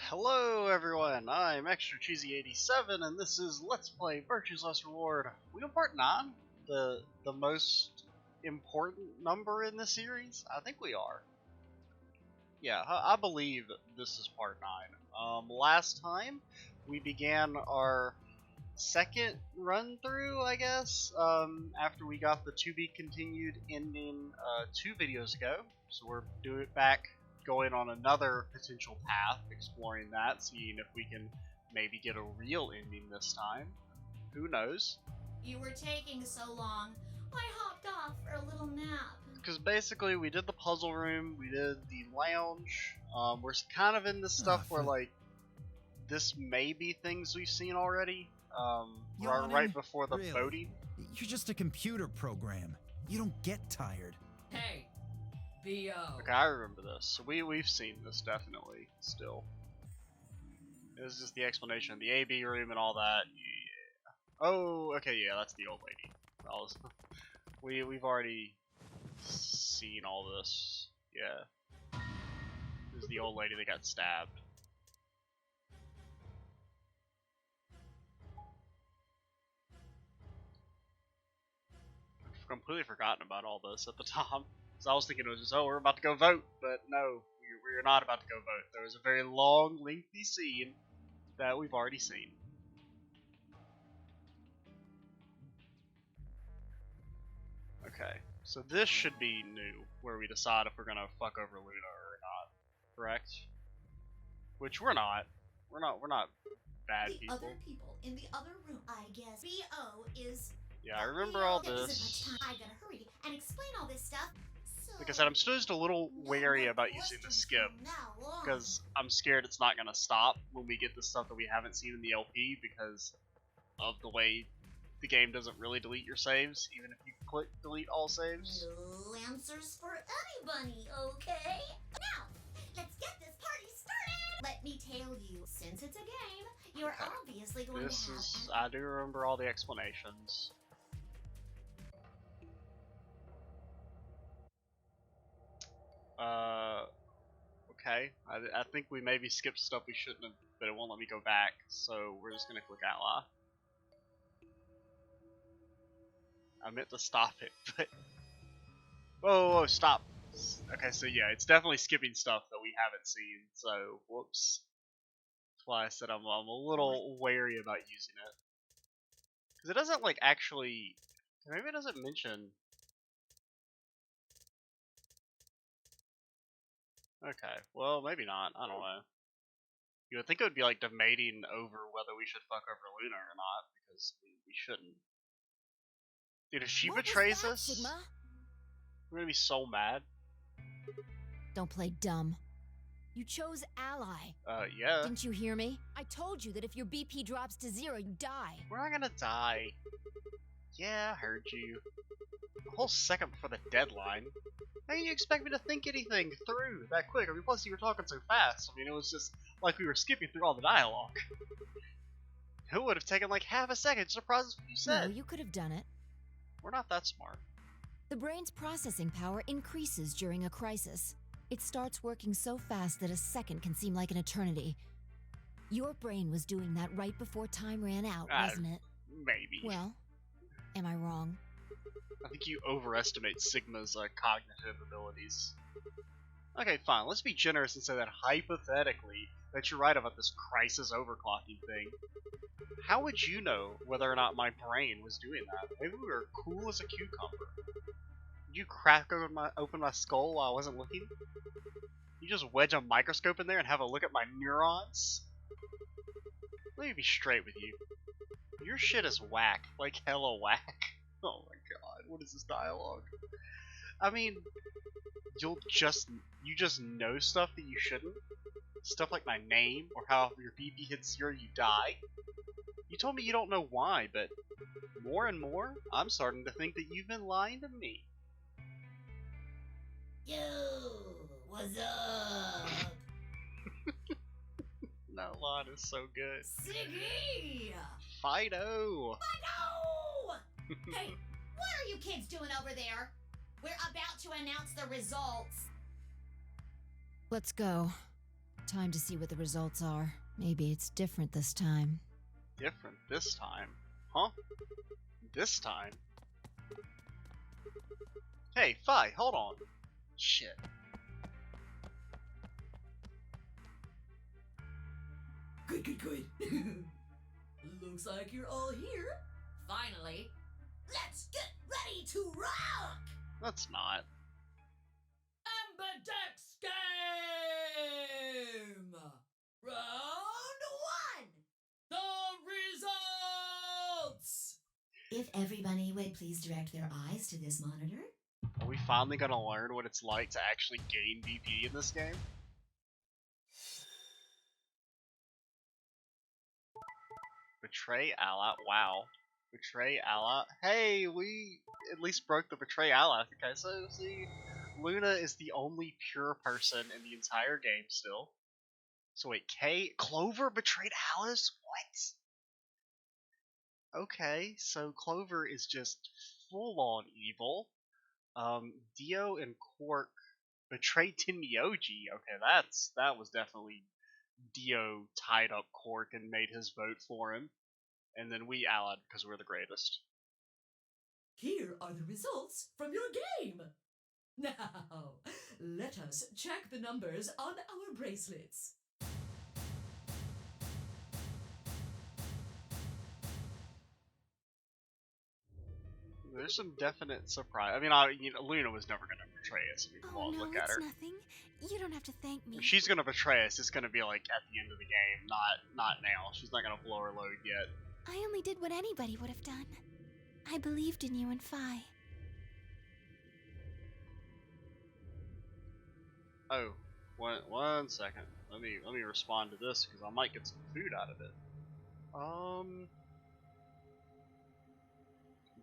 Hello everyone, I'm Extra Cheesy 87 and this is Let's Play Virtue's Last Reward. We on part 9? The most important number in the series? I think we are. Yeah, I believe this is part 9. Last time we began our second run through, I guess, after we got the to be continued ending 2 videos ago. So we're going on another potential path, exploring that, seeing if we can maybe get a real ending this time. Who knows? You were taking so long. I hopped off for a little nap. Because basically we did the puzzle room, we did the lounge, we're kind of in this stuff where like, this may be things we've seen already, right before the voting. You're just a computer program. You don't get tired. Hey, B.O. Okay, I remember this. So we've seen this definitely still. It was just the explanation of the AB room and all that. Yeah. Oh, okay, yeah, that's the old lady. We've already seen all this. Yeah. This is the old lady that got stabbed. I've completely forgotten about all this at the time. So I was thinking it was just, oh, we're about to go vote, but no, we're not about to go vote. There was a very long, lengthy scene that we've already seen. Okay, so this should be new, where we decide if we're gonna fuck over Luna or not, correct? Which we're not. We're not bad the people. Other people in the other room, I guess. B.O. is... Yeah, I remember all There isn't this. much time. I gotta hurry and explain all this stuff. Like I said, I'm still just a little wary about using the skip, because I'm scared it's not going to stop when we get the stuff that we haven't seen in the LP, because of the way the game doesn't really delete your saves, even if you click delete all saves. No answers for anybody, okay? Now, let's get this party started! Let me tell you, since it's a game, you're obviously going to have... I do remember all the explanations. Okay. I think we maybe skipped stuff we shouldn't have, but it won't let me go back, so we're just gonna click ally. I meant to stop it, but... Whoa, stop. Okay, so yeah, it's definitely skipping stuff that we haven't seen, so whoops. That's why I said I'm a little wary about using it. Because it doesn't, like, actually... Maybe it doesn't mention... Okay, well, maybe not. I don't know. You would think it would be like debating over whether we should fuck over Luna or not, because we shouldn't. Dude, if she betrays us, Sigma? we're gonna be so mad. Don't play dumb. You chose ally. Yeah. Didn't you hear me? I told you that if your BP drops to 0, you die. We're not gonna die. Yeah, I heard you. A whole second before the deadline. How do you expect me to think anything through that quick? I mean, plus you were talking so fast. I mean, it was just like we were skipping through all the dialogue. It would have taken like half a second to process what you said. No, you could have done it. We're not that smart. The brain's processing power increases during a crisis. It starts working so fast that a second can seem like an eternity. Your brain was doing that right before time ran out, wasn't it? Maybe. Well, am I wrong? I think you overestimate Sigma's cognitive abilities. Okay, fine. Let's be generous and say that hypothetically that you're right about this crisis overclocking thing. How would you know whether or not my brain was doing that? Maybe we were cool as a cucumber. Did you crack open my skull while I wasn't looking? You just wedge a microscope in there and have a look at my neurons? Let me be straight with you. Your shit is whack. Like hella whack. Oh my god, what is this dialogue? I mean, you just know stuff that you shouldn't? Stuff like my name, or how if your BP hits 0 you die? You told me you don't know why, but more and more, I'm starting to think that you've been lying to me. Yo, what's up? That line is so good. Siggy! Fido! Fido! Hey, what are you kids doing over there? We're about to announce the results. Let's go. Time to see what the results are. Maybe it's different this time. Different this time? Huh? This time? Hey, Fi, hold on. Shit. Good. Looks like you're all here. Finally. Let's get ready to rock! That's not. Ambidex game! Round 1! The results! If everybody would please direct their eyes to this monitor. Are we finally gonna learn what it's like to actually gain BP in this game? Betray ally. Wow. Betray ally. Hey, we at least broke the betray ally. Okay, so see, Luna is the only pure person in the entire game still. So wait, Clover betrayed Alice? What? Okay, so Clover is just full on evil. Dio and Quark betrayed Tenmyoji. Okay, that was definitely Dio tied up Quark and made his vote for him. And then we allied because we're the greatest. Here are the results from your game. Now, let us check the numbers on our bracelets. There's some definite surprise. I mean, Luna was never gonna betray us. I mean, come on, look at her. nothing. You don't have to thank me. If she's gonna betray us, it's gonna be like at the end of the game, not now. She's not gonna blow her load yet. I only did what anybody would have done. I believed in you and Phi. Oh, one second. Let me respond to this because I might get some food out of it.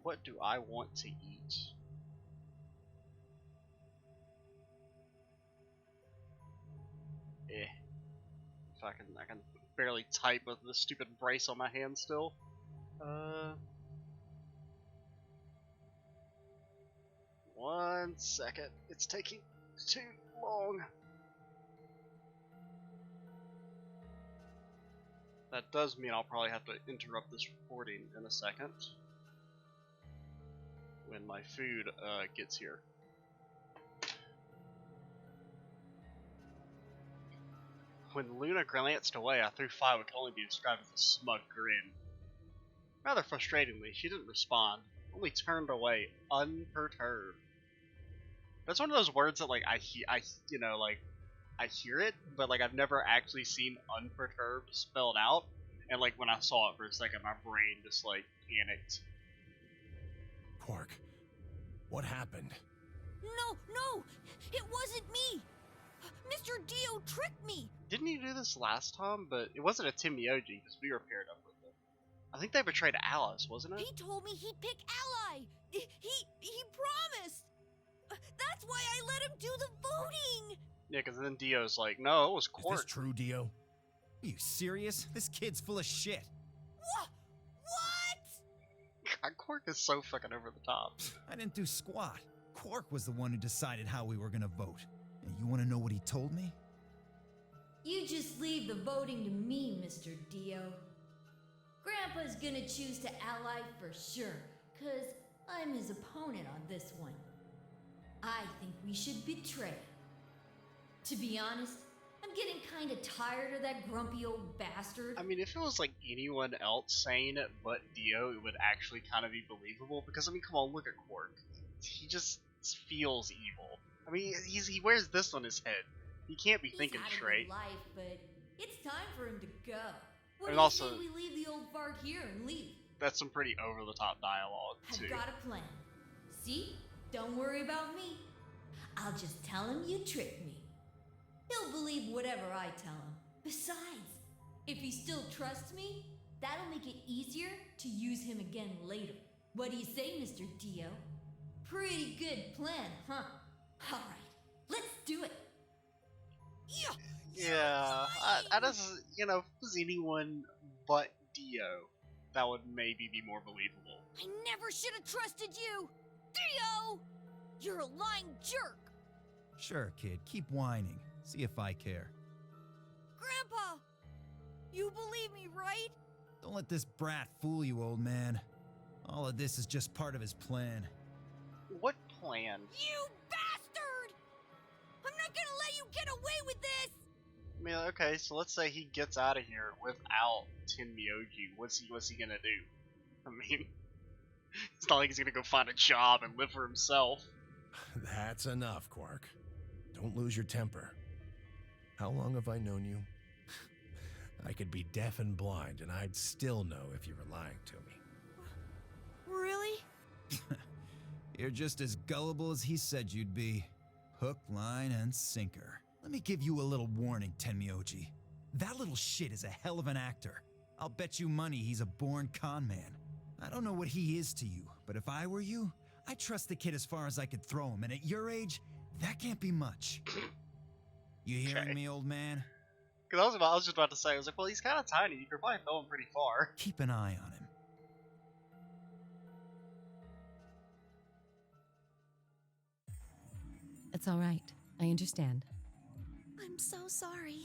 What do I want to eat? If I can barely type with this stupid brace on my hand still. One second. It's taking too long. That does mean I'll probably have to interrupt this recording in a second when my food gets here. When Luna glanced away, I threw Phi what could only be described as a smug grin. Rather frustratingly, she didn't respond, only turned away, unperturbed. That's one of those words that like I hear it, but like I've never actually seen unperturbed spelled out. And like when I saw it for a second, my brain just like panicked. Quark, what happened? No! It wasn't me! Mr. Dio tricked me! Didn't he do this last time? But it wasn't a Tenmyoji because we were paired up with him. I think they betrayed Alice, wasn't it? He told me he'd pick Ally! He promised! That's why I let him do the voting! Yeah, because then Dio's like, no, it was Quark. Is this true, Dio? Are you serious? This kid's full of shit. What? God, Quark is so fucking over the top. I didn't do squat. Quark was the one who decided how we were gonna vote. And you wanna know what he told me? You just leave the voting to me, Mr. Dio. Grandpa's gonna choose to ally for sure, 'cause I'm his opponent on this one. I think we should betray. To be honest, I'm getting kinda tired of that grumpy old bastard. I mean, if it was like anyone else saying it but Dio, it would actually kind of be believable. Because I mean, come on, look at Quark. He just feels evil. I mean, he wears this on his head. He can't be thinking He's had straight. a good life, but it's time for him to go. What And do you also- say we leave the old fart here and leave? That's some pretty over the top dialogue too. I've got a plan. See? Don't worry about me. I'll just tell him you tricked me. He'll believe whatever I tell him. Besides, if he still trusts me, that'll make it easier to use him again later. What do you say, Mr. Dio? Pretty good plan, huh? Alright, let's do it. Yeah, I just, if it was anyone but Dio, that would maybe be more believable. I never should have trusted you! Dio! You're a lying jerk! Sure, kid, keep whining. See if I care. Grandpa! You believe me, right? Don't let this brat fool you, old man. All of this is just part of his plan. What plan? You bastard! I'm not gonna let you get away with this! I mean, okay, so let's say he gets out of here without Tenmyoji. What's he gonna do? I mean, it's not like he's gonna go find a job and live for himself. That's enough, Quark. Don't lose your temper. How long have I known you? I could be deaf and blind, and I'd still know if you were lying to me. Really? You're just as gullible as he said you'd be. Hook, line, and sinker. Let me give you a little warning, Tenmyoji. That little shit is a hell of an actor. I'll bet you money he's a born con man. I don't know what he is to you, but if I were you, I'd trust the kid as far as I could throw him, and at your age, that can't be much. You hearing Okay. me, old man? Because I was just about to say, I was like, well, he's kind of tiny. You could probably throw him pretty far. Keep an eye on him. It's all right. I understand. I'm so sorry.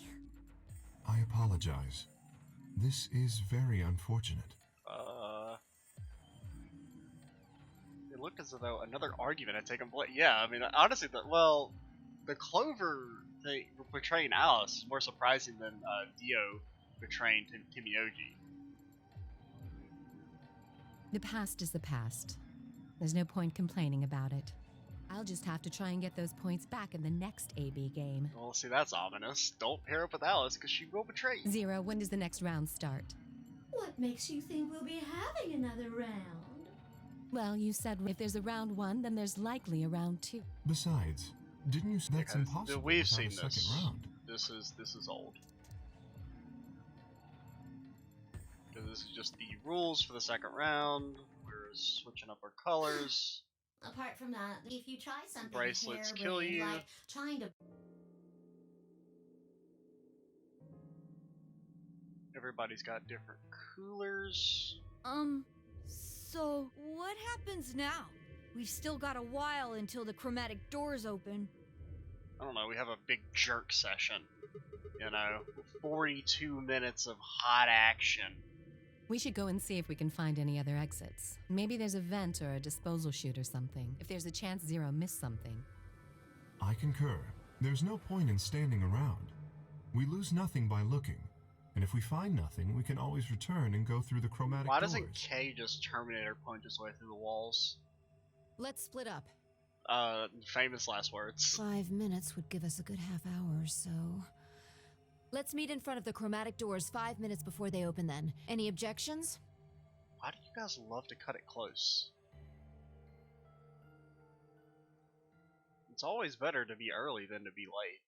I apologize. This is very unfortunate. It looked as though another argument had taken place. Yeah, I mean, honestly, the Clover thing portraying Alice is more surprising than Dio portraying Tenmyoji. The past is the past. There's no point complaining about it. I'll just have to try and get those points back in the next AB game. Well, see, that's ominous. Don't pair up with Alice, because she will betray you. Zero, when does the next round start? What makes you think we'll be having another round? Well, you said if there's a round 1, then there's likely a round 2. Besides, didn't you say that's Because impossible we've without seen a second this. round? This is old. Because this is just the rules for the second round. We're switching up our colors. Apart from that, if you try something Bracelets kill harebrained, you. like trying to Everybody's got different coolers. So what happens now? We've still got a while until the chromatic doors open. I don't know, we have a big jerk session. You know, 42 minutes of hot action. We should go and see if we can find any other exits. Maybe there's a vent or a disposal chute or something. If there's a chance Zero missed something. I concur. There's no point in standing around. We lose nothing by looking. And if we find nothing, we can always return and go through the chromatic Why doors. doesn't K just Terminator punch his way through the walls? Let's split up. Famous last words. 5 minutes would give us a good half hour or so. Let's meet in front of the chromatic doors 5 minutes before they open then. Any objections? Why do you guys love to cut it close? It's always better to be early than to be late.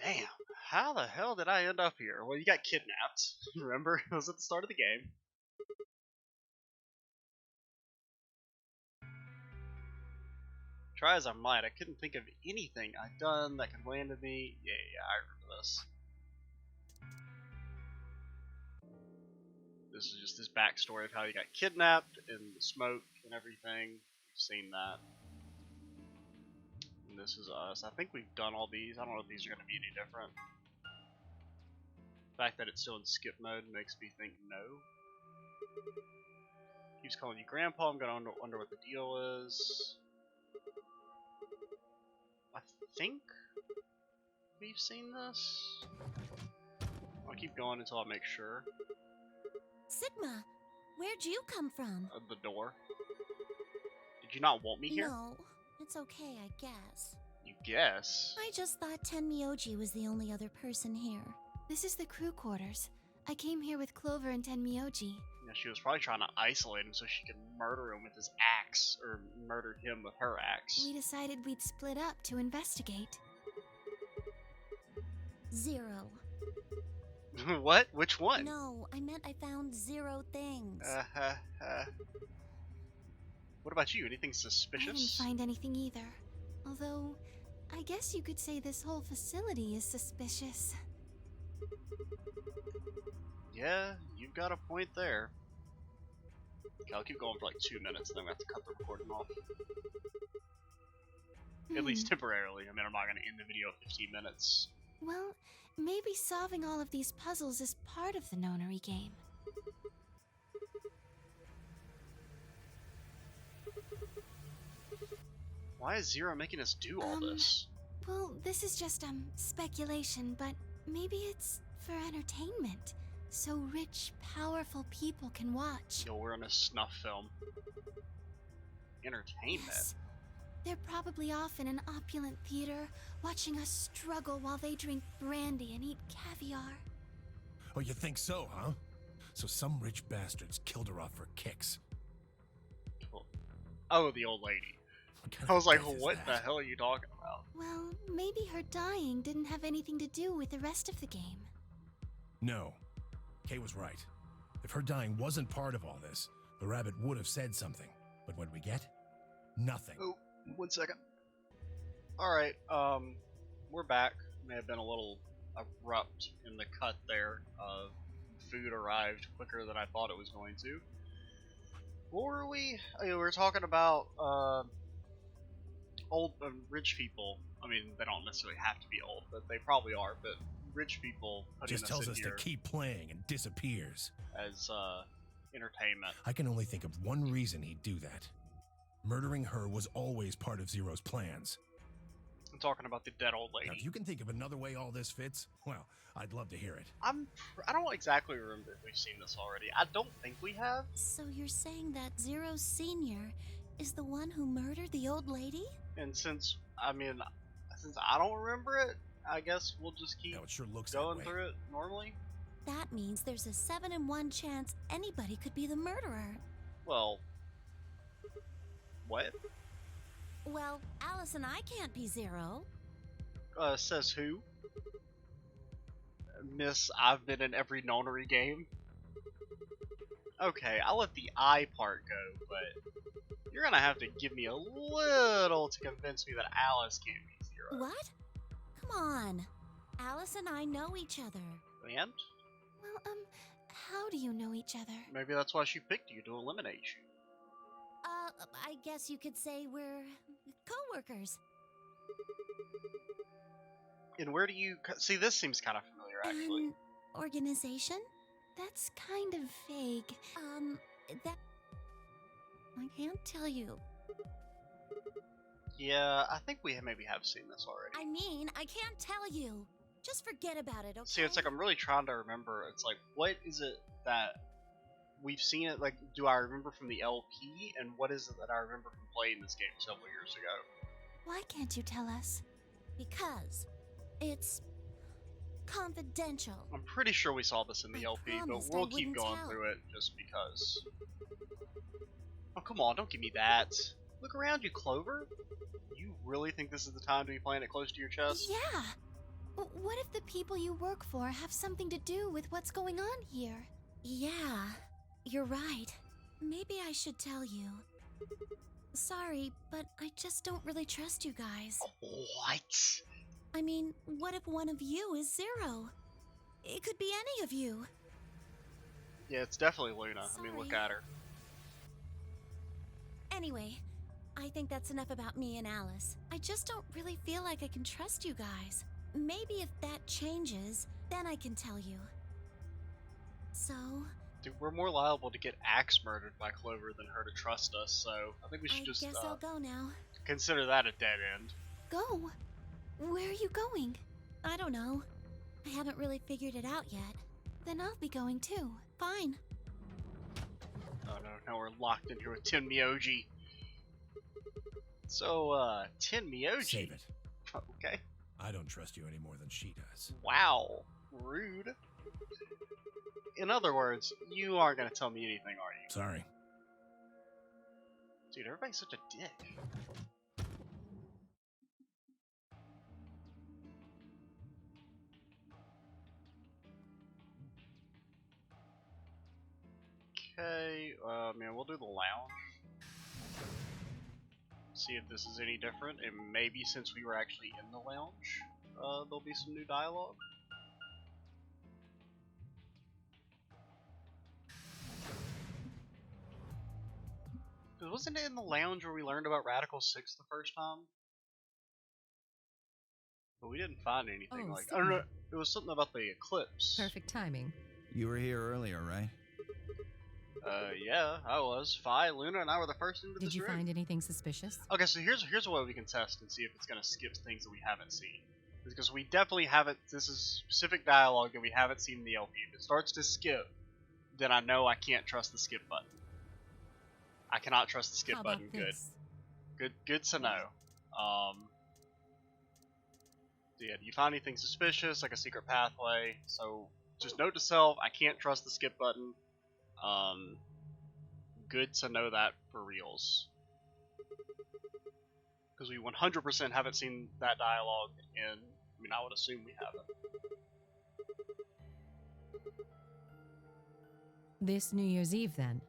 Damn, how the hell did I end up here? Well, you got kidnapped. Remember? It was at the start of the game. Try as I might, I couldn't think of anything I'd done that could land me. Yeah, I remember this. This is just his backstory of how he got kidnapped and the smoke and everything. We've seen that. And this is us. I think we've done all these. I don't know if these are going to be any different. The fact that it's still in skip mode makes me think no. Keeps calling you Grandpa. I'm going to wonder what the deal is. I think we've seen this. I'll keep going until I make sure. Sigma, where'd you come from? The door. Did you not want me here? No, it's okay, I guess. You guess? I just thought Tenmyoji was the only other person here. This is the crew quarters. I came here with Clover and Tenmyoji. Yeah, she was probably trying to isolate him so she could murder him with his axe, or murdered him with her axe. We decided we'd split up to investigate. Zero. What? Which one? No, I meant I found 0 things. What about you? Anything I didn't suspicious? find anything either. Although, I guess you could say this whole facility is suspicious. Yeah, you've got a point there. Okay, I'll keep going for like 2 minutes, and then we have to cut the recording off. At least temporarily. I mean, I'm not going to end the video at 15 minutes. Well, maybe solving all of these puzzles is part of the nonary game. Why is Zero making us do all this? Well, this is just, speculation, but maybe it's for entertainment. So rich, powerful people can watch. Yo, we're in a snuff film. Entertainment? Yes. They're probably off in an opulent theater, watching us struggle while they drink brandy and eat caviar. Oh, you think so, huh? So some rich bastards killed her off for kicks. Oh, the old lady. What kind I of was like, death is what that? the hell are you talking about? Well, maybe her dying didn't have anything to do with the rest of the game. No. Kay was right. If her dying wasn't part of all this, the rabbit would have said something. But what we get? Nothing. Oh, 1 second. Alright, we're back. May have been a little abrupt in the cut there. Food arrived quicker than I thought it was going to. What were we? We were talking about old rich people. I mean, they don't necessarily have to be old, but they probably are. But rich people putting Just tells in us to here keep playing and disappears. as entertainment. I can only think of one reason he'd do that. Murdering her was always part of Zero's plans. I'm talking about the dead old Now, lady. if you can think of another way all this fits, well, I'd love to hear it. I don't exactly remember if we've seen this already. I don't think we have. So you're saying that Zero Senior is the one who murdered the old lady? And since I don't remember it, I guess we'll just keep Now, it sure looks going that way. through it normally. That means there's a 7 in 1 chance anybody could be the murderer. Well, what? Well, Alice and I can't be Zero. Says who? Miss, I've been in every nonary game. Okay, I'll let the I part go, but you're gonna have to give me a little to convince me that Alice can't be Zero. What? Come on. Alice and I know each other. And? Well, how do you know each other? Maybe that's why she picked you to eliminate you. I guess you could say we're co-workers. And where do you see? This seems kind of familiar, actually. An organization? That's kind of vague. That... I can't tell you. Yeah, I think we maybe have seen this already. I mean, I can't tell you. Just forget about it, okay? See, it's like I'm really trying to remember. It's like, what is it that we've seen it? Like, do I remember from the LP? And what is it that I remember from playing this game several years ago? Why can't you tell us? Because it's confidential. I'm pretty sure we saw this in the I LP, but promised we'll I keep wouldn't going tell. through it just because. Oh, come on, don't give me that. Look around you, Clover. You really think this is the time to be playing it close to your chest? Yeah! What if the people you work for have something to do with what's going on here? Yeah, you're right. Maybe I should tell you. Sorry, but I just don't really trust you guys. What? I mean, what if one of you is Zero? It could be any of you. Yeah, it's definitely Luna. I mean, look Sorry. at her. Anyway, I think that's enough about me and Alice. I just don't really feel like I can trust you guys. Maybe if that changes, then I can tell you. So, Dude, we're more liable to get axe murdered by Clover than her to trust us, so I think we should I just guess I'll go now. consider that a dead end. Go? Where are you going? I don't know. I haven't really figured it out yet. Then I'll be going too. Fine. Oh no, now we're locked in here with Tin Miyoji. So, Tin Miyoji. Save it. Okay. I don't trust you any more than she does. Wow. Rude. In other words, you aren't gonna tell me anything, are you? Sorry. Dude, everybody's such a dick. Okay, man, we'll do the lounge. See if this is any different, and maybe since we were actually in the lounge, there'll be some new dialogue. Wasn't it in the lounge where we learned about Radical 6 the first time? But we didn't find anything Oh, like. I don't know. Sigma. It was something about the eclipse. Perfect timing. You were here earlier, right? Yeah, I was. Fi, Luna, and I were the first into Did this you room. find anything suspicious? Okay, so here's a way we can test and see if it's gonna skip things that we haven't seen. Because we definitely haven't. This is specific dialogue that we haven't seen in the LP. If it starts to skip, then I know I can't trust the skip button. I cannot trust the skip How button. about this? Good to know. Yeah, do you find anything suspicious, like a secret pathway? So just note to self, I can't trust the skip button. Good to know that for reals. Because we 100% haven't seen that dialogue, and I mean, I would assume we haven't. This New Year's Eve, then?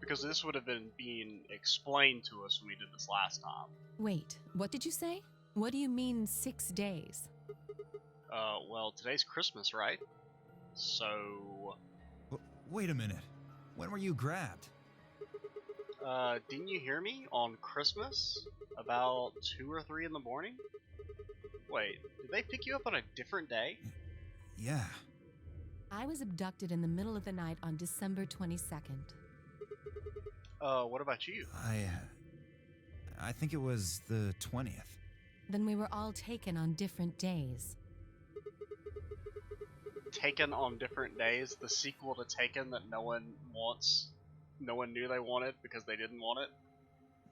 Because this would have been being explained to us when we did this last time. Wait, what did you say? What do you mean 6 days? Well, today's Christmas, right? So, Wait a minute. When were you grabbed? didn't you hear me on Christmas? About 2 or 3 in the morning? Wait, did they pick you up on a different day? Yeah. I was abducted in the middle of the night on December 22nd. What about you? I think it was the 20th. Then we were all taken on different days. Taken on different days, the sequel to Taken that no one wants. No one knew they wanted because they didn't want it.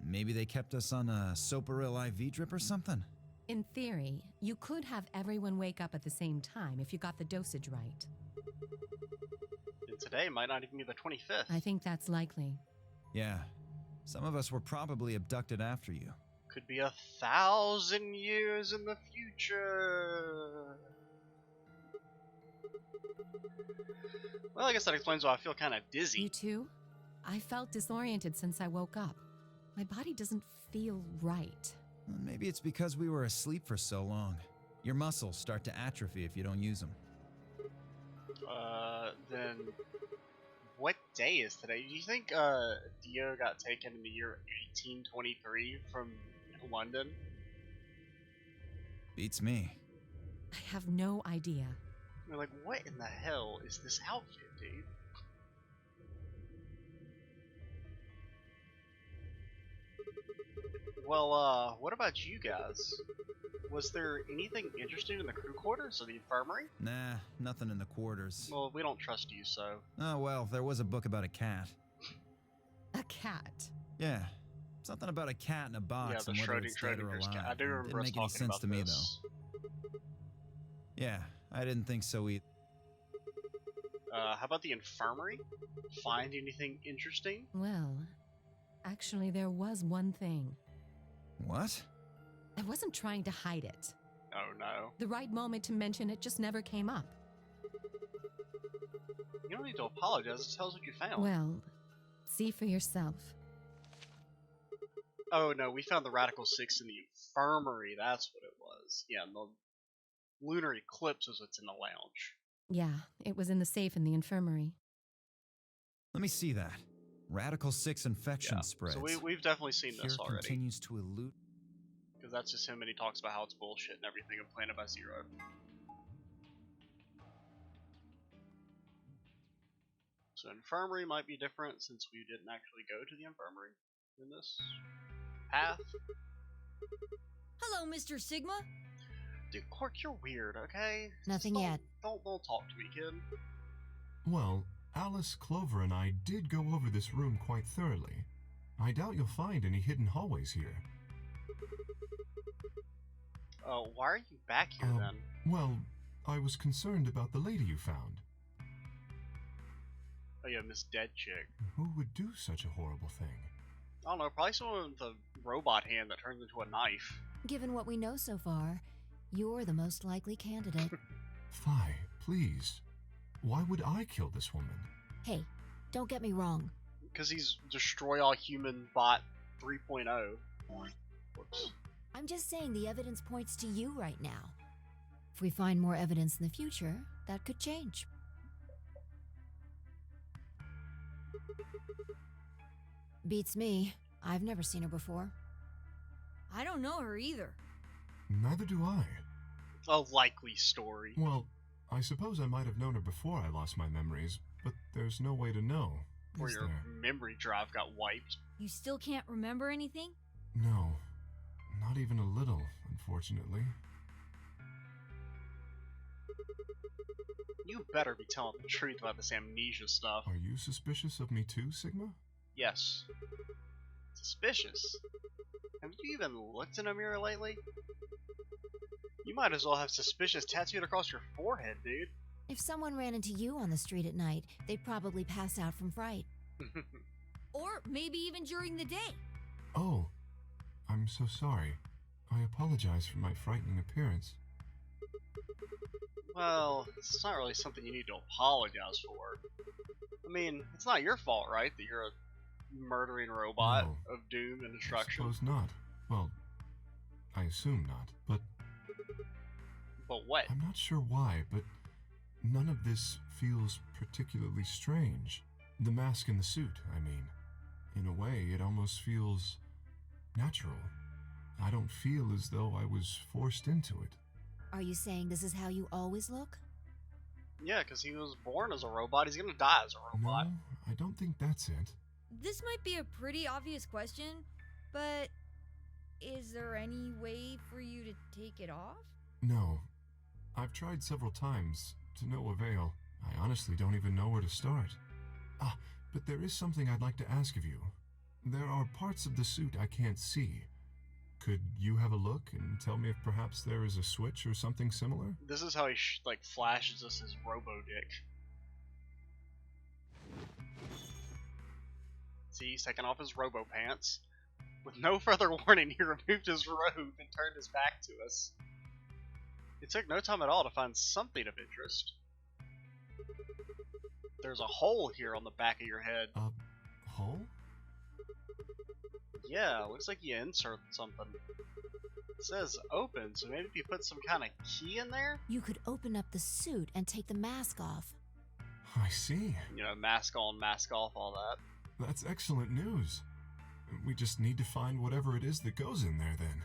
Maybe they kept us on a Soparil IV drip or something? In theory, you could have everyone wake up at the same time if you got the dosage right. And today might not even be the 25th. I think that's likely. Yeah. Some of us were probably abducted after you. Could be 1,000 years in the future. Well, I guess that explains why I feel kind of You dizzy. too? I felt disoriented since I woke up. My body doesn't feel right. Maybe it's because we were asleep for so long. Your muscles start to atrophy if you don't use them. Then what day is today? Do you think Dio got taken in the year 1823 from London? Beats me. I have no idea. We're like, what in the hell is this outfit, dude? Well, what about you guys? Was there anything interesting in the crew quarters or the infirmary? Nah, nothing in the quarters. Well, we don't trust you, so. Oh well, there was a book about a cat. A cat. Yeah. Something about a cat in a box Yeah, the and whether it's dead or Schrodinger's alive. cat. I do remember Didn't us make any talking sense about to me this. though. Yeah, I didn't think so either. How about the infirmary? Find anything interesting? Well, actually, there was one thing. What? I wasn't trying to hide it. Oh no. The right moment to mention it just never came up. You don't need to apologize, just tell us what you found. Well, see for yourself. Oh no, we found the Radical 6 in the infirmary, that's what it was. Yeah, and the lunar eclipse was what's in the lounge. Yeah, it was in the safe in the infirmary. Let me see that. Radical 6 infection Yeah, spreads. so we've definitely seen this Cure already. continues to elude. Because that's just him and he talks about how it's bullshit and everything and Planet by Zero. So infirmary might be different since we didn't actually go to the infirmary in this path. Hello, Mr. Sigma. Dude, Quark, you're weird, okay? Nothing Just yet. Don't talk to me, kid. Well, Alice, Clover, and I did go over this room quite thoroughly. I doubt you'll find any hidden hallways here. Why are you back here then? Well, I was concerned about the lady you found. Oh yeah, Miss Dead Chick. Who would do such a horrible thing? I don't know, probably someone with a robot hand that turns into a knife. Given what we know so far, you're the most likely candidate. Fi, please. Why would I kill this woman? Hey, don't get me wrong. Because he's Destroy All Human Bot 3.0. Whoops. I'm just saying the evidence points to you right now. If we find more evidence in the future, that could change. Beats me. I've never seen her before. I don't know her either. Neither do I. A likely story. Well, I suppose I might have known her before I lost my memories, but there's no way to know. Or is your there? memory drive got wiped. You still can't remember anything? No. Not even a little, unfortunately. You better be telling the truth about this amnesia stuff. Are you suspicious of me too, Sigma? Yes. Suspicious? Have you even looked in a mirror lately? You might as well have suspicious tattooed across your forehead, dude. If someone ran into you on the street at night, they'd probably pass out from fright. Or maybe even during the day. Oh, I'm so sorry. I apologize for my frightening appearance. Well, it's not really something you need to apologize for. I mean, it's not your fault, right, that you're a murdering robot No. of doom and I destruction. suppose not. Well, I assume not. But But what? I'm not sure why, but none of this feels particularly strange. The mask and the suit, I mean. In a way, it almost feels natural. I don't feel as though I was forced into it. Are you saying this is how you always look? Yeah, because he was born as a robot. He's gonna die as a robot. No, I don't think that's it. This might be a pretty obvious question, but is there any way for you to take it off? No. I've tried several times, to no avail. I honestly don't even know where to start. Ah, but there is something I'd like to ask of you. There are parts of the suit I can't see. Could you have a look and tell me if perhaps there is a switch or something similar? This is how he like flashes us his robo-dick. See, he's taking off his robo-pants. With no further warning, he removed his robe and turned his back to us. It took no time at all to find something of interest. There's a hole here on the back of your head. A hole? Yeah, looks like you inserted something. It says open, so maybe if you put some kind of key in there? You could open up the suit and take the mask off. I see. You know, mask on, mask off, all that. That's excellent news. We just need to find whatever it is that goes in there then.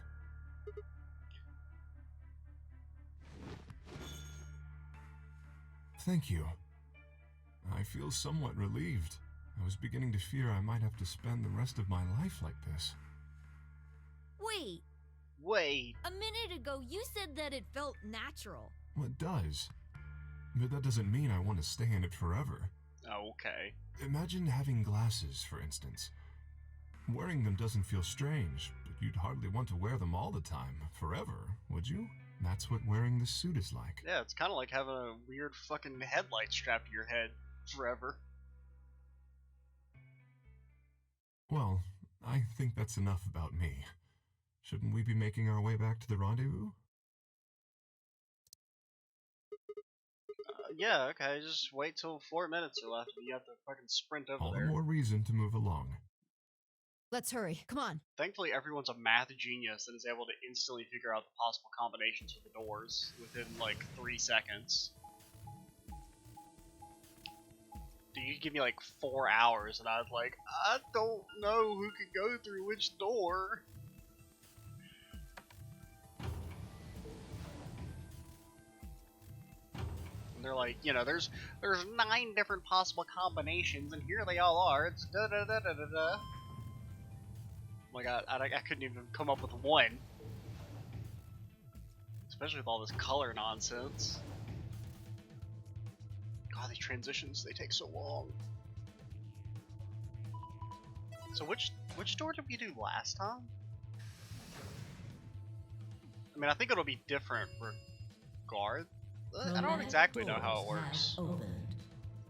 Thank you. I feel somewhat relieved. I was beginning to fear I might have to spend the rest of my life like this. Wait, Wait, a minute ago you said that it felt natural. Well, it does. But that doesn't mean I want to stay in it forever. okay. Imagine having glasses, for instance. Wearing them doesn't feel strange, but you'd hardly want to wear them all the time, forever, would you? That's what wearing this suit is like. Yeah, it's kind of like having a weird fucking headlight strapped to your head forever. Well, I think that's enough about me. Shouldn't we be making our way back to the rendezvous? Yeah, okay, just wait till 4 minutes are left and you have to fucking sprint over All the there. more reason to move along. Let's hurry. Come on. Thankfully, everyone's a math genius and is able to instantly figure out the possible combinations for the doors within like 3 seconds. Dude, you give me like 4 hours and I was like, I don't know who could go through which door. And they're like, you know, there's 9 different possible combinations and here they all are. It's da da da da da da. Oh my god, I couldn't even come up with one. Especially with all this color nonsense. God, these transitions, they take so long. So which door did we do last time? I mean, I think it'll be different regardless. I don't exactly know how it works. Opened.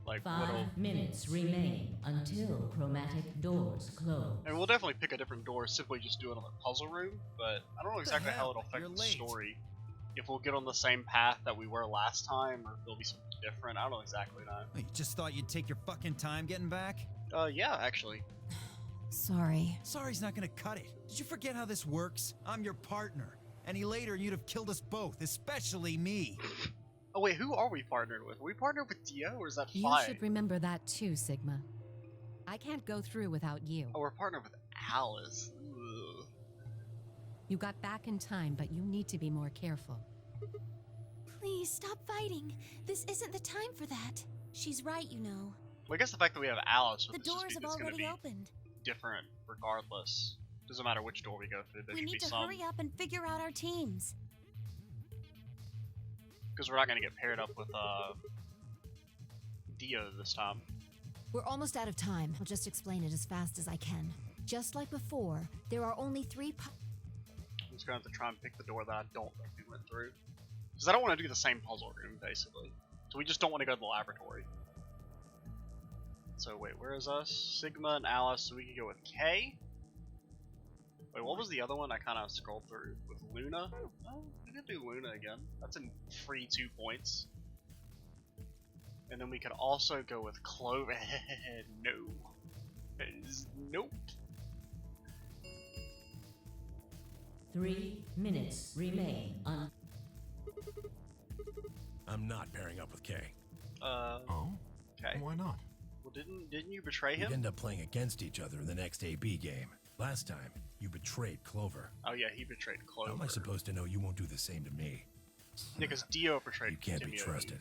Like, 5 what'll... minutes remain until chromatic doors close. I mean, we'll definitely pick a different door, simply just do another puzzle room, but I don't know exactly how it'll affect You're the late. story. If we'll get on the same path that we were last time, or if there'll be something different, I don't know exactly know. You just thought you'd take your fucking time getting back? Yeah, actually. Sorry. Sorry's not gonna cut it. Did you forget how this works? I'm your partner. Any later and you'd have killed us both, especially me. Oh wait, who are we partnered with? Are we partnered with Dio, or is that You Fi? should remember that too, Sigma. I can't go through without you. Oh, we're partnered with Alice. Ugh. You got back in time, but you need to be more careful. Please stop fighting. This isn't the time for that. She's right, you know. Well, I guess the fact that we have Alice The with this doors just have means it's going to already be opened. different regardless. Doesn't matter which door we go through. There We should need be to some, hurry up and figure out our teams. because we're not going to get paired up with Dio this time. We're almost out of time. I'll just explain it as fast as I can. Just like before, there are only 3 I'm just going to have to try and pick the door that I don't think we went through. Because I don't want to do the same puzzle room, basically. So we just don't want to go to the laboratory. So wait, where is us? Sigma and Alice, so we can go with K? Wait, what was the other one I kind of scrolled through? With Luna? Oh, we could do Luna again. That's a free 2 points. And then we could also go with Clover. No. Nope. 3 minutes remain on. I'm not pairing up with Kay. Oh? Okay. Why not? Well, didn't you betray him? We end up playing against each other in the next AB game. Last time, you betrayed Clover. Oh yeah, he betrayed Clover. How am I supposed to know you won't do the same to me? Yeah, because Dio betrayed You can't be Timmy. trusted.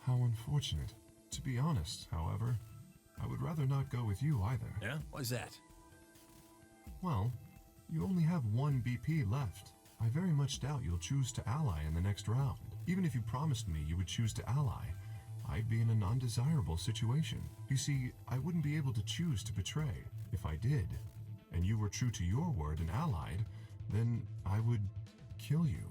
How unfortunate. To be honest, however, I would rather not go with you either. Yeah? Why's that? Well, you only have 1 BP left. I very much doubt you'll choose to ally in the next round. Even if you promised me you would choose to ally, I'd be in an undesirable situation. You see, I wouldn't be able to choose to betray. If I did, and you were true to your word and allied, then I would kill you.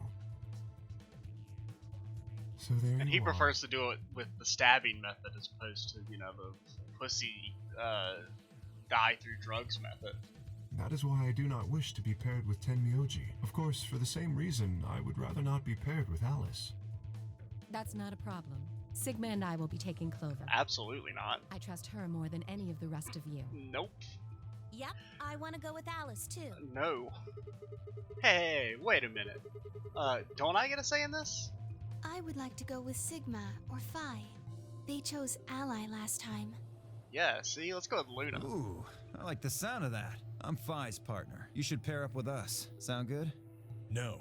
So there And you he are. prefers to do it with the stabbing method as opposed to, you know, the pussy die through drugs method. That is why I do not wish to be paired with Tenmyoji. Of course, for the same reason, I would rather not be paired with Alice. That's not a problem. Sigma and I will be taking Clover. Absolutely not. I trust her more than any of the rest of you. Nope. Yep, I want to go with Alice too. No. Hey, wait a minute. Don't I get a say in this? I would like to go with Sigma or Phi. They chose Ally last time. Yeah, see, let's go with Luna. Ooh, I like the sound of that. I'm Phi's partner. You should pair up with us. Sound good? No.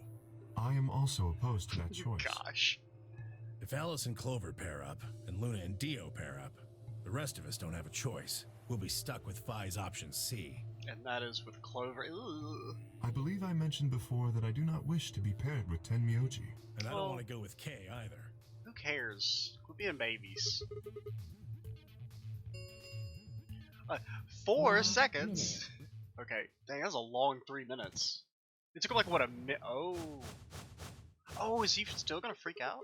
I am also opposed to that choice. Gosh. If Alice and Clover pair up, and Luna and Dio pair up, the rest of us don't have a choice. We'll be stuck with Phi's option C. And that is with Clover. Ugh. I believe I mentioned before that I do not wish to be paired with Tenmyoji. And I Well- don't want to go with Kay either. Who cares? We're being babies. 4 1 seconds? Okay, dang, that was a long 3 minutes. It took like, what, a minute? Oh. Oh, is he still gonna freak out?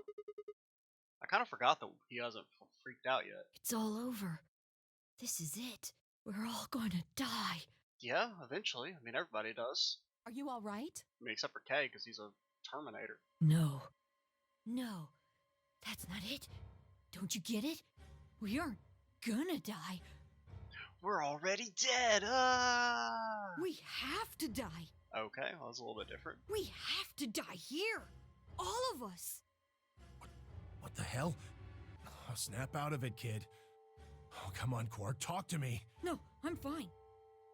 I kind of forgot that he hasn't freaked out yet. It's all over. This is it. We're all gonna die. Yeah, eventually. I mean, everybody does. Are you all right? I mean, except for Kay, because he's a Terminator. No. No. That's not it. Don't you get it? We aren't gonna die. We're already dead! Ah! We have to die. Okay, well, that's a little bit different. We have to die here. All of us. What the hell? Oh, snap out of it, kid. Oh, come on, Quark, talk to me. No, I'm fine.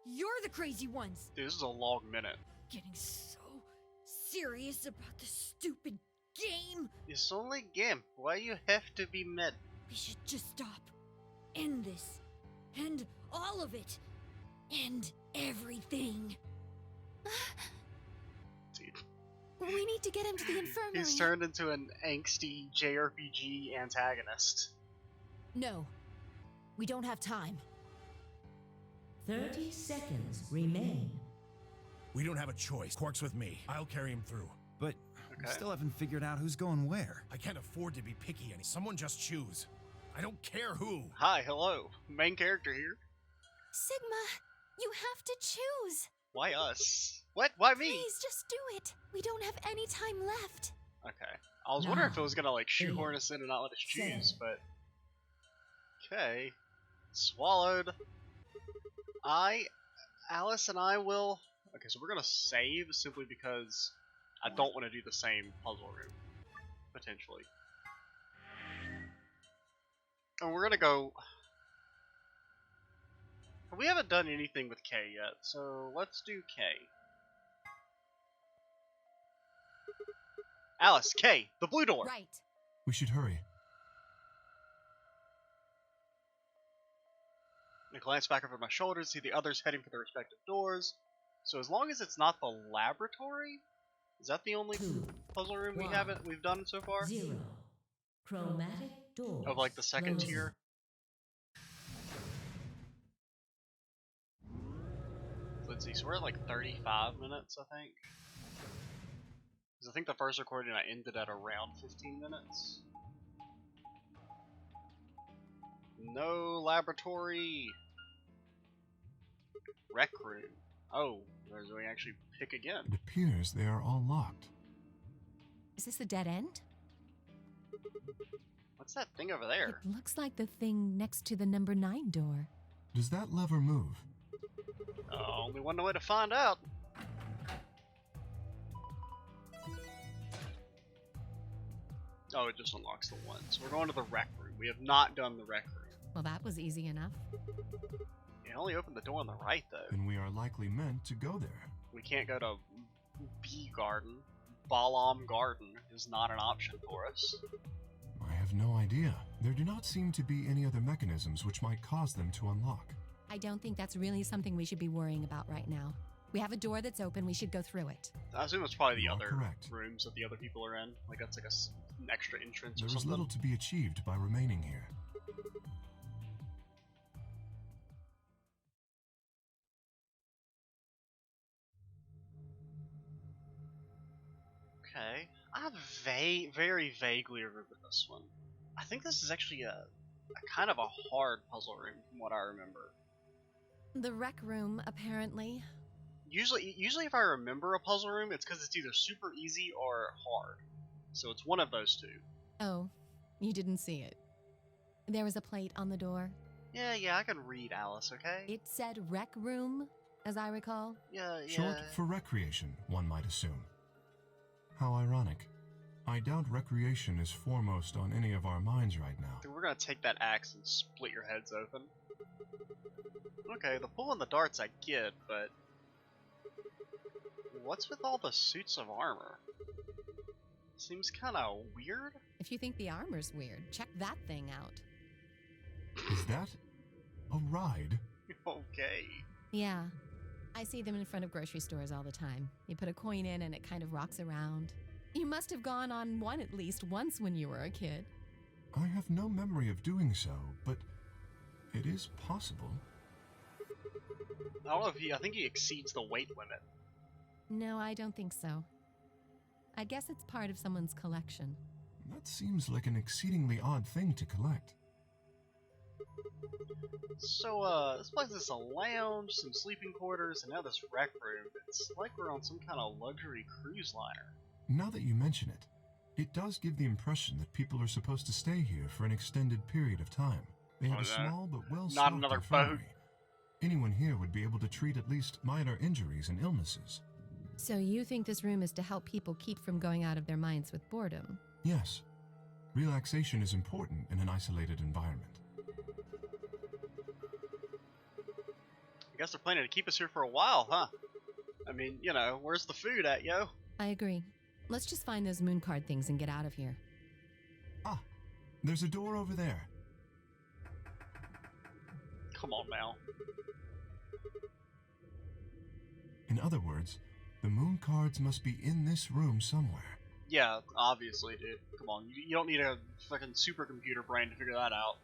You're the crazy ones. Dude, this is a long minute. Getting so serious about this stupid game. It's only a game. Why you have to be mad? We should just stop. End this. End all of it. End everything. Dude. We need to get him to the infirmary. He's turned into an angsty JRPG antagonist. No. We don't have time. 30 seconds remain. We don't have a choice. Quark's with me. I'll carry him through. But we Okay. still haven't figured out who's going where. I can't afford to be picky any. Someone just choose. I don't care who. Hi, hello. Main character here. Sigma, you have to choose. Why us? What? Why me? Please just do it. We don't have any time left. Okay. I was wondering if it Nine, was gonna like shoehorn 8, us in and not let us choose, 7. but okay. Swallowed. Alice and I will. Okay, so we're gonna save simply because I don't want to do the same puzzle room potentially. And we're gonna go. We haven't done anything with K yet, so let's do K. Alice, Kay, the blue door! Right. We should hurry. I glance back over my shoulder to see the others heading for their respective doors. So as long as it's not the laboratory, is that the only 2, puzzle room 1, we've done so far? 0. Chromatic doors. Of like the second closing. tier? Let's see, so we're at like 35 minutes, I think. Because I think the first recording I ended at around 15 minutes. No laboratory. Rec room. Oh, there's we actually pick again. It appears they are all locked. Is this a dead end? What's that thing over there? It looks like the thing next to the number 9 door. Does that lever move? Only one way to find out. Oh, it just unlocks the one. So we're going to the rec room. We have not done the rec room. Well, that was easy enough. It only opened the door on the right, though. Then we are likely meant to go there. We can't go to B Garden. Balam Garden is not an option for us. I have no idea. There do not seem to be any other mechanisms which might cause them to unlock. I don't think that's really something we should be worrying about right now. We have a door that's open, we should go through it. I assume it's probably the You are other correct. rooms that the other people are in. Like that's like an extra entrance There or is something. little to be achieved by remaining here. Okay. I very vaguely remember this one. I think this is actually a kind of a hard puzzle room from what I remember. The rec room, apparently. Usually if I remember a puzzle room, it's because it's either super easy or hard. So it's one of those two. Oh, you didn't see it. There was a plate on the door. Yeah, I can read, Alice, okay? It said rec room, as I recall. Yeah. Short for recreation, one might assume. How ironic. I doubt recreation is foremost on any of our minds right now. We're gonna take that axe and split your heads open. Okay, the pull and the darts I get, but what's with all the suits of armor? Seems kinda weird. If you think the armor's weird, check that thing out. Is that a ride? Okay. Yeah. I see them in front of grocery stores all the time. You put a coin in and it kind of rocks around. You must have gone on one at least once when you were a kid. I have no memory of doing so, but it is possible. I don't know if I think he exceeds the weight limit. No, I don't think so. I guess it's part of someone's collection. That seems like an exceedingly odd thing to collect. So, this place is a lounge, some sleeping quarters, and now this rec room. It's like we're on some kind of luxury cruise liner. Now that you mention it, it does give the impression that people are supposed to stay here for an extended period of time. They have a small but well-stocked another infirmary. boat. Anyone here would be able to treat at least minor injuries and illnesses. So you think this room is to help people keep from going out of their minds with boredom? Yes, relaxation is important in an isolated environment. I guess they're planning to keep us here for a while, huh? I mean, you know, where's the food at, yo? I agree. Let's just find those moon card things and get out of here. Ah, there's a door over there. Come on now. In other words, the moon cards must be in this room somewhere. Yeah, obviously, dude. Come on, you don't need a fucking supercomputer brain to figure that out.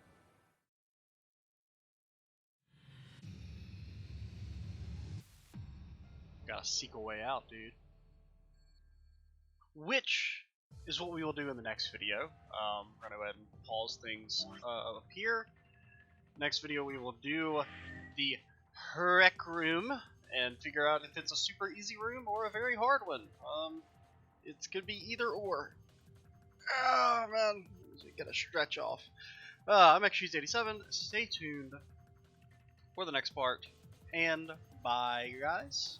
Gotta seek a way out, dude. Which is what we will do in the next video. We're gonna go ahead and pause things up here. Next video we will do the rec room and figure out if it's a super easy room or a very hard one. It's could be either or. Oh man, we gotta stretch off. I'm XSheets87. Stay tuned for the next part, and bye, guys.